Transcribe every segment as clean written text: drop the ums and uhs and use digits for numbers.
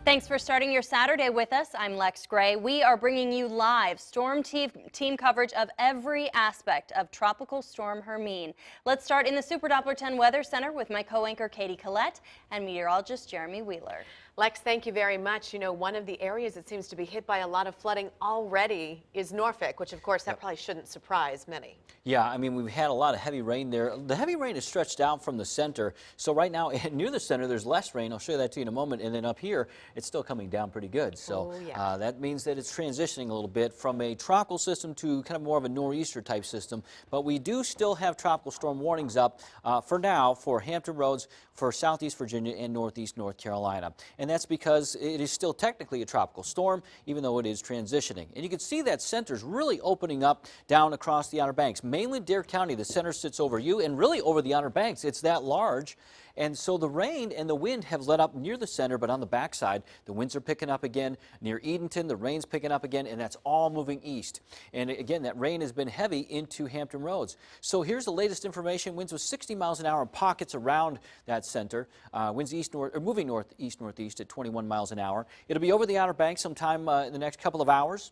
Thanks for starting your Saturday with us. I'm Lex Gray. We are bringing you live storm team coverage of every aspect of Tropical Storm Hermine. Let's start in the Super Doppler 10 Weather Center with my co-anchor Katie Collette and meteorologist Jeremy Wheeler. Lex, thank you very much. You know, one of the areas that seems to be hit by a lot of flooding already is Norfolk, which of course that probably shouldn't surprise many. Yeah, I mean, we've had a lot of heavy rain there. The heavy rain is stretched out from the center. So right now near the center, there's less rain. I'll show you that to you in a moment. And then up here, it's still coming down pretty good. So that means that it's transitioning a little bit from a tropical system to kind of more of a nor'easter type system. But we do still have tropical storm warnings up for now for Hampton Roads, for southeast Virginia and northeast North Carolina. And that's because it is still technically a tropical storm, even though it is transitioning. And you can see that center's really opening up down across the Outer Banks. Mainly Dare County, the center sits over you and really over the Outer Banks. It's that large. And so the rain and the wind have let up near the center, but on the backside, the winds are picking up again. Near Edenton, the rain's picking up again, and that's all moving east. And again, that rain has been heavy into Hampton Roads. So here's the latest information. Winds with 60 miles an hour in pockets around that center. Winds moving northeast at 21 miles an hour. It'll be over the Outer Banks sometime in the next couple of hours.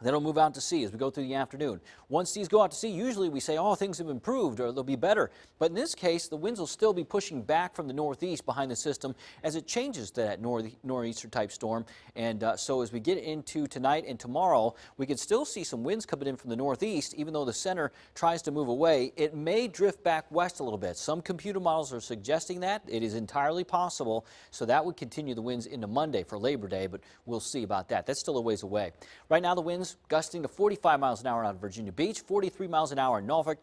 Then it'll move out to sea as we go through the afternoon. Once these go out to sea, usually we say, oh, things have improved or they'll be better. But in this case, the winds will still be pushing back from the northeast behind the system as it changes to that nor'easter type storm. And so as we get into tonight and tomorrow, we could still see some winds coming in from the northeast, even though the center tries to move away. It may drift back west a little bit. Some computer models are suggesting that. It is entirely possible. So that would continue the winds into Monday for Labor Day, but we'll see about that. That's still a ways away. Right now, the winds gusting to 45 miles an hour out of Virginia Beach, 43 miles an hour in Norfolk,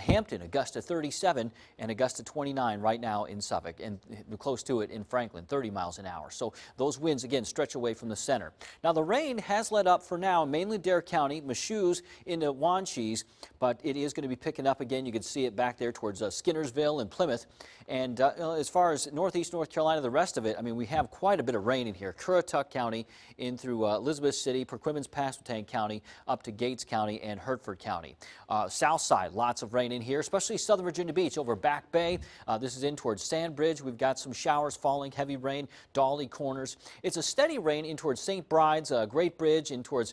Hampton, a gust to 37, and a gust to 29 right now in Suffolk, and close to it in Franklin, 30 miles an hour. So those winds, again, stretch away from the center. Now, the rain has let up for now, mainly Dare County, Michoud into Wanchese, but it is going to be picking up again. You can see it back there towards Skinnersville and Plymouth. And as far as northeast North Carolina, the rest of it, I mean, we have quite a bit of rain in here. Currituck County in through Elizabeth City, Perquimans Pass County up to Gates County and Hertford County. South side, lots of rain in here, especially southern Virginia Beach over Back Bay. This is in towards Sandbridge. We've got some showers falling, heavy rain, Dolly Corners. It's a steady rain in towards St. Bride's, Great Bridge, in towards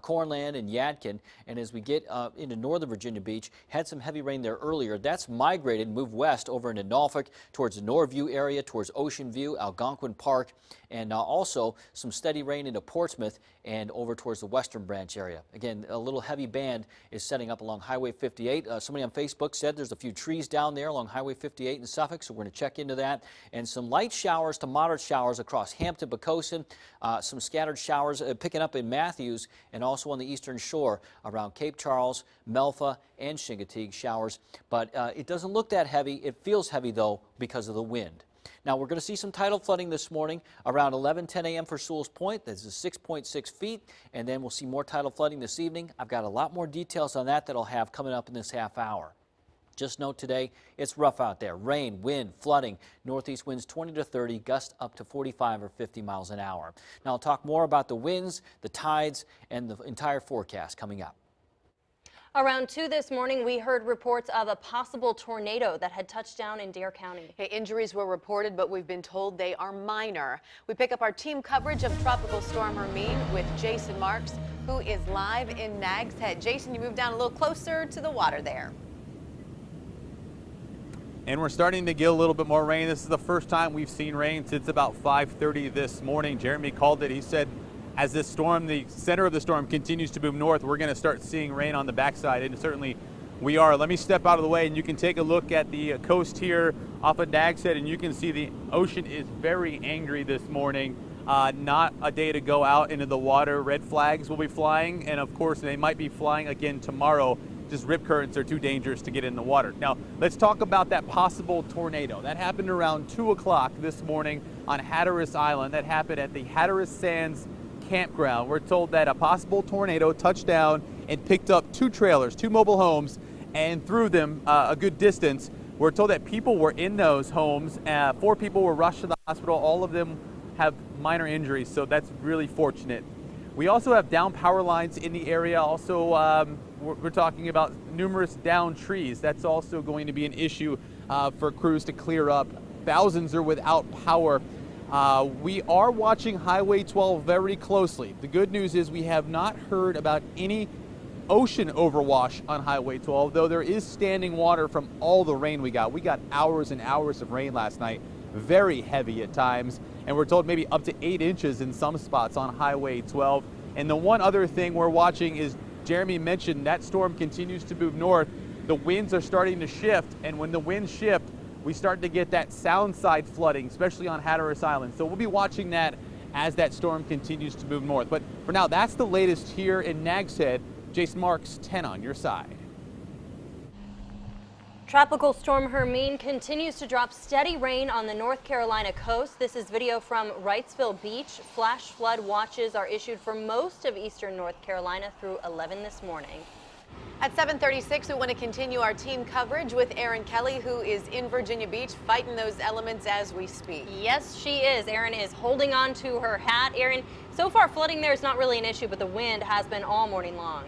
Cornland and Yadkin. And as we get into northern Virginia Beach, had some heavy rain there earlier. That's migrated, moved west over into Norfolk, towards the Norview area, towards Ocean View, Algonquin Park, and also some steady rain into Portsmouth and over towards the western branch area. Again, a little heavy band is setting up along Highway 58. Somebody on Facebook said there's a few trees down there along Highway 58 in Suffolk, so we're going to check into that. And some light showers to moderate showers across Hampton, Pocosin, some scattered showers picking up in Matthews and also on the eastern shore around Cape Charles, Melfa, and Chincoteague showers. But it doesn't look that heavy. It feels heavy, though, because of the wind. Now, we're going to see some tidal flooding this morning around 11:10 a.m. for Sewell's Point. This is 6.6 feet, and then we'll see more tidal flooding this evening. I've got a lot more details on that I'll have coming up in this half hour. Just note today, it's rough out there. Rain, wind, flooding, northeast winds 20 to 30, gusts up to 45 or 50 miles an hour. Now, I'll talk more about the winds, the tides, and the entire forecast coming up. Around 2 this morning, we heard reports of a possible tornado that had touched down in Dare County. Hey, injuries were reported, but we've been told they are minor. We pick up our team coverage of Tropical Storm Hermine with Jason Marks, who is live in Nags Head. Jason, you moved down a little closer to the water there. And we're starting to get a little bit more rain. This is the first time we've seen rain since about 5:30 this morning. Jeremy called it. He said, as this storm, the center of the storm continues to move north, we're going to start seeing rain on the backside, and certainly we are. Let me step out of the way, and you can take a look at the coast here off of Nags Head, and you can see the ocean is very angry this morning. Not a day to go out into the water. Red flags will be flying, and of course they might be flying again tomorrow. Just rip currents are too dangerous to get in the water. Now, let's talk about that possible tornado. That happened around 2 o'clock this morning on Hatteras Island. That happened at the Hatteras Sands campground. We're told that a possible tornado touched down and picked up 2 trailers, 2 mobile homes, and threw them a good distance. We're told that people were in those homes. 4 people were rushed to the hospital. All of them have minor injuries, so that's really fortunate. We also have down power lines in the area. Also, we're talking about numerous down trees. That's also going to be an issue for crews to clear up. Thousands are without power. We are watching Highway 12 very closely. The good news is we have not heard about any ocean overwash on Highway 12, though there is standing water from all the rain we got. We got hours and hours of rain last night, very heavy at times, and we're told maybe up to 8 inches in some spots on Highway 12. And the one other thing we're watching is, Jeremy mentioned, that storm continues to move north. The winds are starting to shift, and when the winds shift, we start to get that sound side flooding, especially on Hatteras Island. So we'll be watching that as that storm continues to move north. But for now, that's the latest here in Nags Head. Jason Marks, 10 on your side. Tropical Storm Hermine continues to drop steady rain on the North Carolina coast. This is video from Wrightsville Beach. Flash flood watches are issued for most of eastern North Carolina through 11 this morning. At 7:36, we want to continue our team coverage with Erin Kelly, who is in Virginia Beach fighting those elements as we speak. Yes, she is. Erin is holding on to her hat. Erin, so far flooding there is not really an issue, but the wind has been all morning long.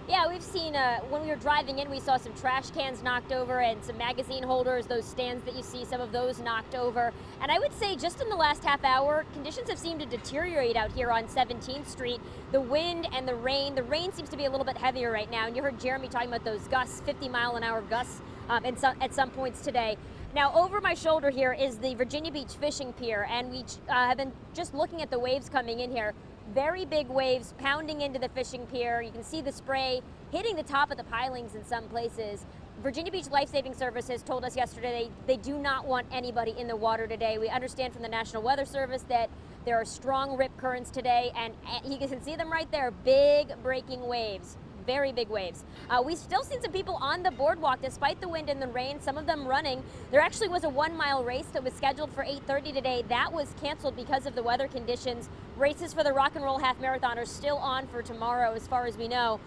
Yeah, we've seen, when we were driving in, we saw some trash cans knocked over and some magazine holders, those stands that you see, some of those knocked over. And I would say just in the last half hour, conditions have seemed to deteriorate out here on 17th Street. The wind and the rain seems to be a little bit heavier right now. And you heard Jeremy talking about those gusts, 50-mile-an-hour gusts at some points today. Now, over my shoulder here is the Virginia Beach Fishing Pier, and we have been just looking at the waves coming in here. Very big waves pounding into the fishing pier. You can see the spray hitting the top of the pilings in some places. Virginia Beach Life Saving Services told us yesterday they do not want anybody in the water today. We understand from the National Weather Service that there are strong rip currents today, and you can see them right there, big breaking waves. Very big waves. We've still seen some people on the boardwalk despite the wind and the rain, some of them running. There actually was a 1-mile race that was scheduled for 8:30 today. That was canceled because of the weather conditions. Races for the Rock and Roll Half Marathon are still on for tomorrow as far as we know.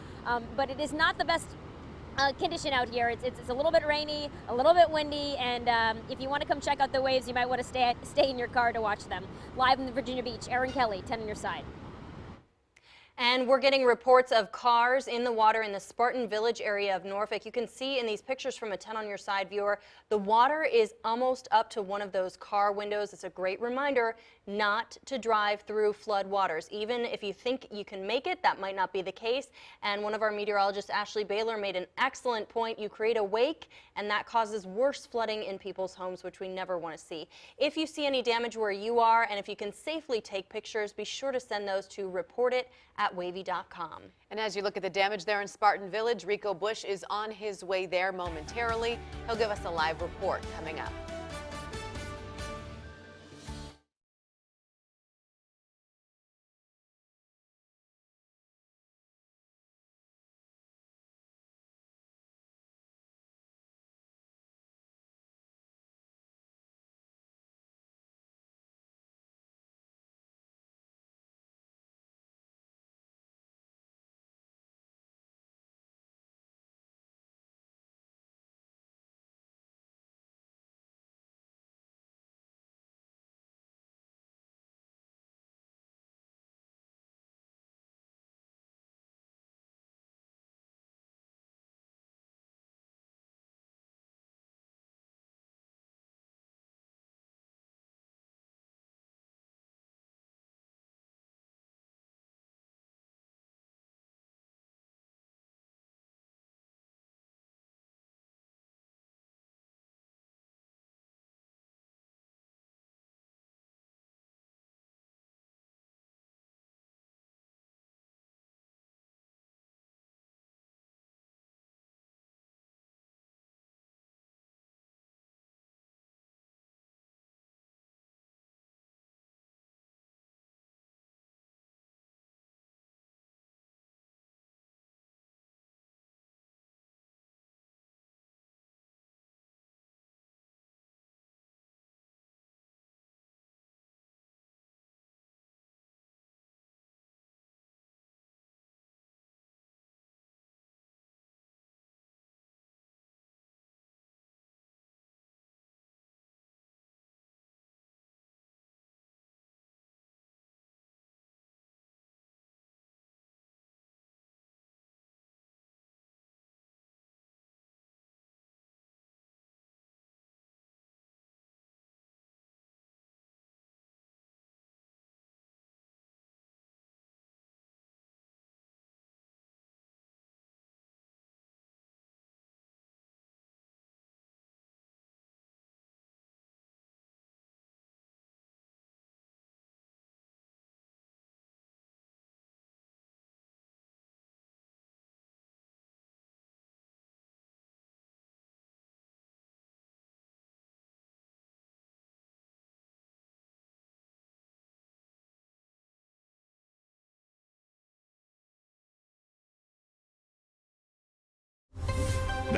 But it is not the best condition out here. It's a little bit rainy, a little bit windy, and if you want to come check out the waves, you might want to stay in your car to watch them. Live in the Virginia Beach, Erin Kelly, 10 on your side. And we're getting reports of cars in the water in the Spartan Village area of Norfolk. You can see in these pictures from a 10 on your side viewer, the water is almost up to one of those car windows. It's a great reminder not to drive through flood waters. Even if you think you can make it, that might not be the case. And one of our meteorologists, Ashley Baylor, made an excellent point. You create a wake, and that causes worse flooding in people's homes, which we never want to see. If you see any damage where you are, and if you can safely take pictures, be sure to send those to reportit@wavy.com. And as you look at the damage there in Spartan Village, Rico Bush is on his way there momentarily. He'll give us a live report coming up.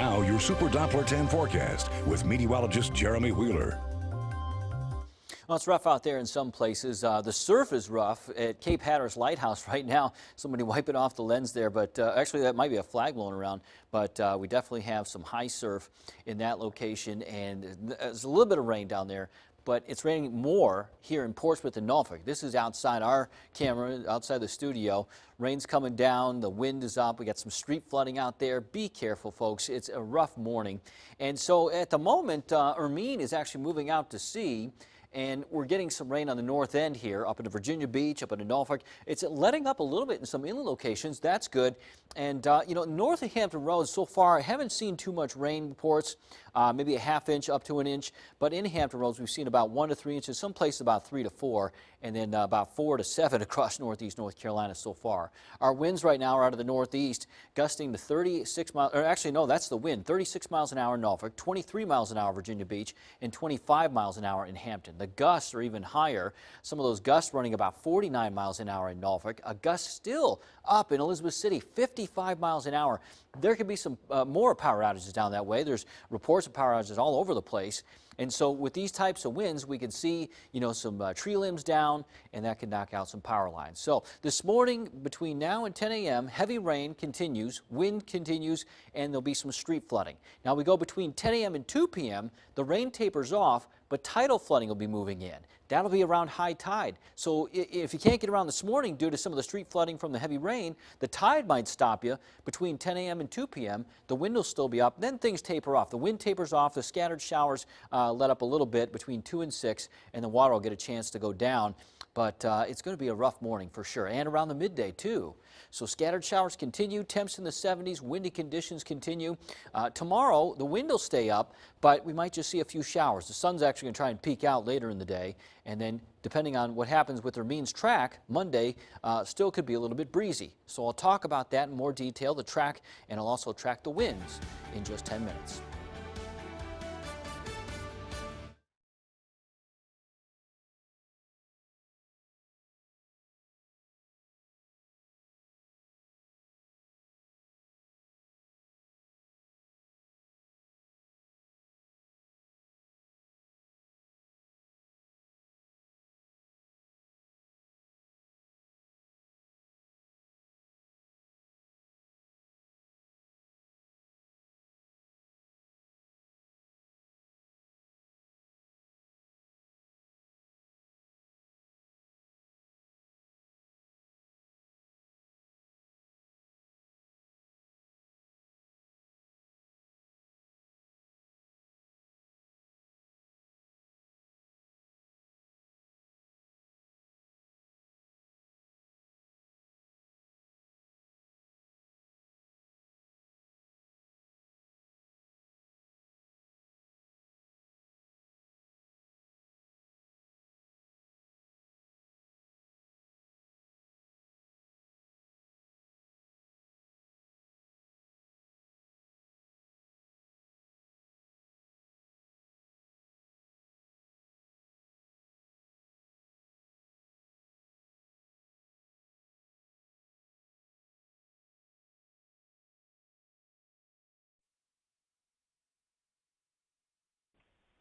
Now, your Super Doppler 10 forecast with meteorologist Jeremy Wheeler. Well, it's rough out there in some places. The surf is rough at Cape Hatteras Lighthouse right now. Somebody wiping off the lens there, but actually that might be a flag blowing around. But we definitely have some high surf in that location, and there's a little bit of rain down there. But it's raining more here in Portsmouth and Norfolk. This is outside our camera, outside the studio. Rain's coming down, the wind is up. We got some street flooding out there. Be careful, folks. It's a rough morning. And so at the moment, Hermine is actually moving out to sea. And we're getting some rain on the north end here, up into Virginia Beach, up into Norfolk. It's letting up a little bit in some inland locations. That's good. And, you know, north of Hampton Roads so far, I haven't seen too much rain reports, maybe a ½ inch up to an inch. But in Hampton Roads, we've seen about 1 to 3 inches, some places about 3 to 4, and then about 4 to 7 across northeast North Carolina so far. Our winds right now are out of the northeast, gusting to 36 miles, or actually, no, that's the wind, 36 miles an hour in Norfolk, 23 miles an hour Virginia Beach, and 25 miles an hour in Hampton. The gusts are even higher. Some of those gusts running about 49 miles an hour in Norfolk. A gust still up in Elizabeth City, 55 miles an hour. There could be some more power outages down that way. There's reports of power outages all over the place. And so with these types of winds, we can see, you know, some tree limbs down, and that can knock out some power lines. So this morning, between now and 10 a.m., heavy rain continues, wind continues, and there'll be some street flooding. Now we go between 10 a.m. and 2 p.m., the rain tapers off, but tidal flooding will be moving in. That'll be around high tide. So if you can't get around this morning due to some of the street flooding from the heavy rain, the tide might stop you between 10 a.m. and 2 p.m. The wind will still be up. Then things taper off. The wind tapers off. The scattered showers let up a little bit between 2 and 6, and the water will get a chance to go down. But it's going to be a rough morning for sure, and around the midday too. So scattered showers continue, temps in the 70s, windy conditions continue. Tomorrow, the wind will stay up, but we might just see a few showers. The sun's actually going to try and peek out later in the day, and then depending on what happens with Hermine's track, Monday still could be a little bit breezy. So I'll talk about that in more detail, the track, and I'll also track the winds in just 10 minutes.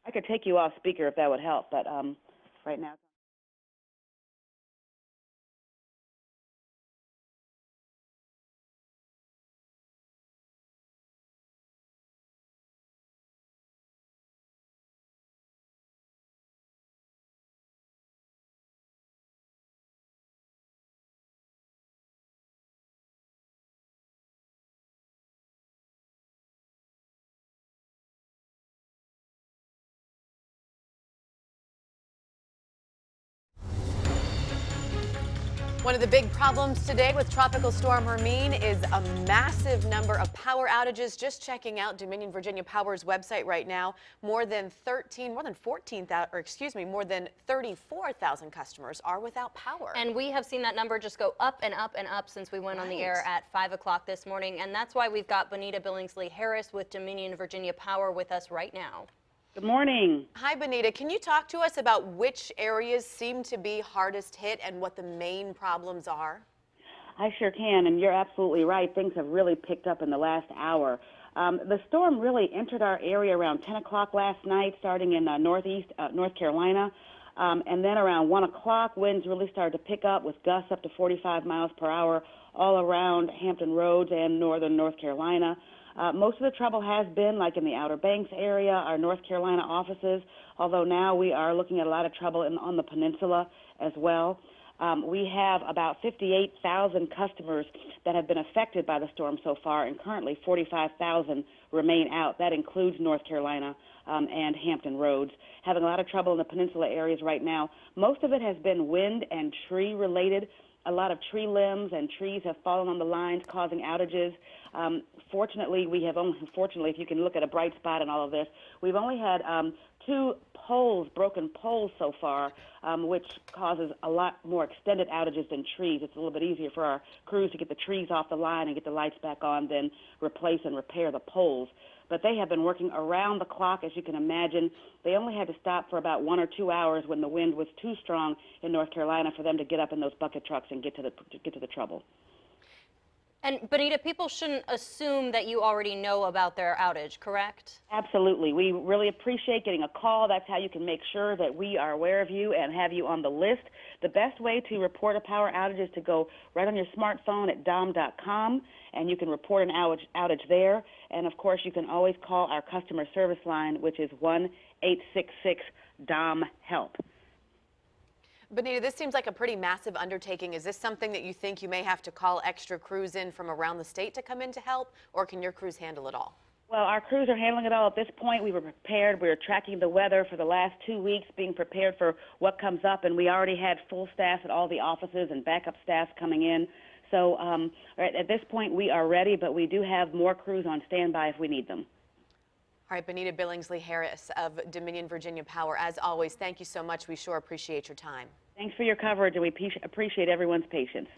I could take you off speaker if that would help, but right now. One of the big problems today with Tropical Storm Hermine is a massive number of power outages. Just checking out Dominion Virginia Power's website right now, more than 34,000 customers are without power. And we have seen that number just go up and up and up since we went on the air at 5 o'clock this morning. And that's why we've got Bonita Billingsley-Harris with Dominion Virginia Power with us right now. Good morning. Hi, Bonita. Can you talk to us about which areas seem to be hardest hit and what the main problems are? I sure can, and you're absolutely right. Things have really picked up in the last hour. The storm really entered our area around 10 o'clock last night, starting in northeast North Carolina. And then around 1 o'clock, winds really started to pick up with gusts up to 45 miles per hour all around Hampton Roads and northern North Carolina. Most of the trouble has been like in the Outer Banks area, our North Carolina offices, although now we are looking at a lot of trouble on the peninsula as well. We have about 58,000 customers that have been affected by the storm so far, and currently 45,000 remain out. That includes North Carolina and Hampton Roads. Having a lot of trouble in the peninsula areas right now. Most of it has been wind and tree related. A lot of tree limbs and trees have fallen on the lines, causing outages. Fortunately, if you can look at a bright spot in all of this, we've only had 2 broken poles so far, which causes a lot more extended outages than trees. It's a little bit easier for our crews to get the trees off the line and get the lights back on than replace and repair the poles. But they have been working around the clock, as you can imagine. They only had to stop for about 1 or 2 hours when the wind was too strong in North Carolina for them to get up in those bucket trucks and get to the trouble. And Benita, people shouldn't assume that you already know about their outage, correct? Absolutely. We really appreciate getting a call. That's how you can make sure that we are aware of you and have you on the list. The best way to report a power outage is to go right on your smartphone at dom.com, and you can report an outage there. And, of course, you can always call our customer service line, which is 1-866-DOM-HELP. Benita, this seems like a pretty massive undertaking. Is this something that you think you may have to call extra crews in from around the state to come in to help, or can your crews handle it all? Well, our crews are handling it all at this point. We were prepared. We were tracking the weather for the last 2 weeks, being prepared for what comes up, and we already had full staff at all the offices and backup staff coming in. So at this point, we are ready, but we do have more crews on standby if we need them. All right, Benita Billingsley-Harris of Dominion Virginia Power, as always, thank you so much. We sure appreciate your time. Thanks for your coverage, and we appreciate everyone's patience.